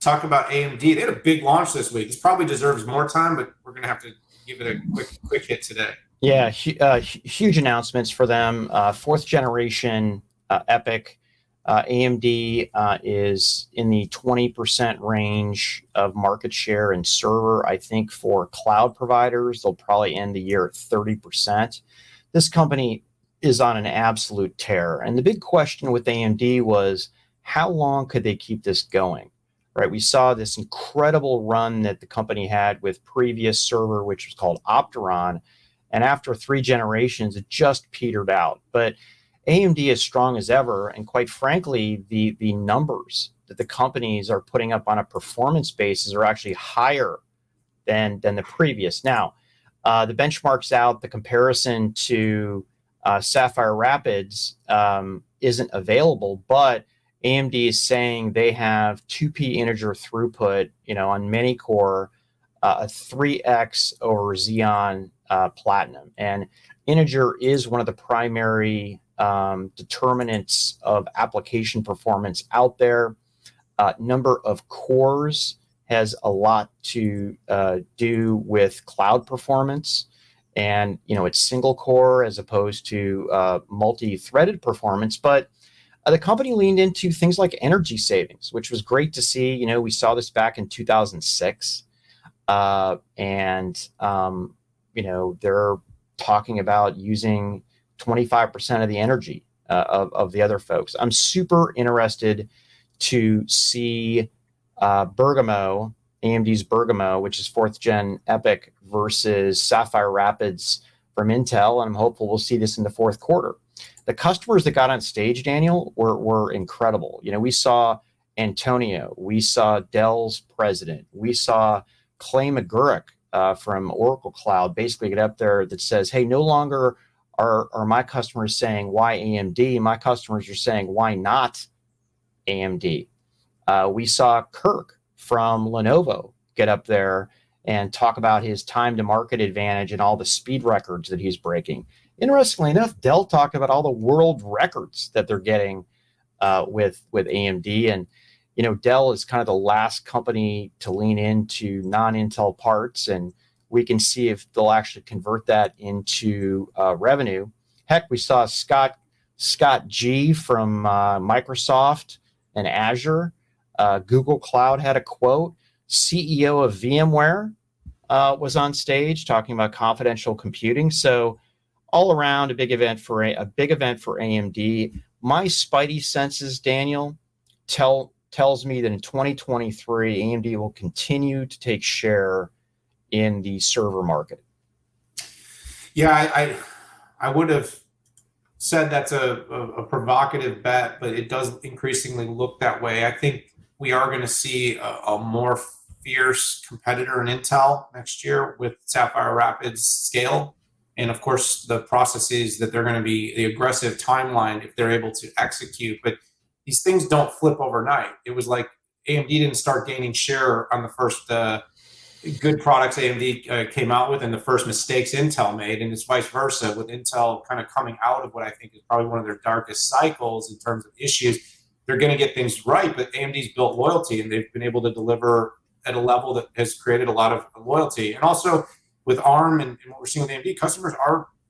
talk about AMD. They had a big launch this week. This probably deserves more time, but we're going to have to give it a quick hit today. Yeah, huge announcements for them. Fourth generation Epyc. AMD is in the 20% range of market share in server. I think for cloud providers, they'll probably end the year at 30%. This company is on an absolute tear. And the big question with AMD was, how long could they keep this going? Right? We saw this incredible run that the company had with previous server, which was called Opteron. And after 3 generations, it just petered out. But AMD is strong as ever. And quite frankly, the numbers that the companies are putting up on a performance basis are actually higher than the previous. Now, the benchmark's out, the comparison to Sapphire Rapids isn't available, but AMD is saying they have 2p integer throughput, on many core, a 3x over Xeon Platinum. And integer is one of the primary determinants of application performance out there. Number of cores has a lot to do with cloud performance. And, it's single core as opposed to multi-threaded performance. But the company leaned into things like energy savings, which was great to see. We saw this back in 2006. They're talking about using 25% of the energy of the other folks. I'm super interested to see Bergamo, AMD's Bergamo, which is 4th gen Epyc, versus Sapphire Rapids from Intel, and I'm hopeful we'll see this in the fourth quarter. The customers that got on stage, Daniel, were incredible. We saw Antonio, we saw Dell's president, we saw Clay McGurk from Oracle Cloud basically get up there that says, hey, no longer are my customers saying why AMD, my customers are saying why not AMD. We saw Kirk from Lenovo get up there and talk about his time to market advantage and all the speed records that he's breaking. Interestingly enough, Dell talked about all the world records that they're getting with AMD. And, Dell is kind of the last company to lean into non-Intel parts, and we can see if they'll actually convert that into revenue. Heck, we saw Scott G from Microsoft and Azure. Google Cloud had a quote. CEO of VMware was on stage talking about confidential computing. So all around a big event for AMD. My spidey senses, Daniel, tells me that in 2023, AMD will continue to take share in the server market. Yeah, I would have said that's a provocative bet, but it does increasingly look that way. I think we are going to see a more fierce competitor in Intel next year with Sapphire Rapids scale. And of course, the processes that they're going to be, the aggressive timeline if they're able to execute. But these things don't flip overnight. It was like AMD didn't start gaining share on the first good products AMD came out with and the first mistakes Intel made, and it's vice versa with Intel kind of coming out of what I think is probably one of their darkest cycles in terms of issues. They're going to get things right, but AMD's built loyalty, and they've been able to deliver at a level that has created a lot of loyalty. And also with ARM and what we're seeing with AMD, customers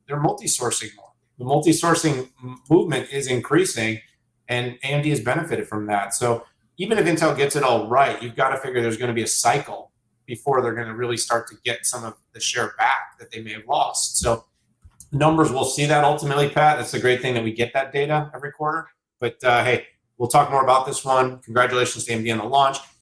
they're multi-sourcing more. The multi-sourcing movement is increasing, and AMD has benefited from that. So even if Intel gets it all right, you've got to figure there's going to be a cycle before they're going to really start to get some of the share back that they may have lost. So numbers, we'll see that ultimately, Pat. That's the great thing that we get that data every quarter. But hey, we'll talk more about this one. Congratulations to AMD on the launch.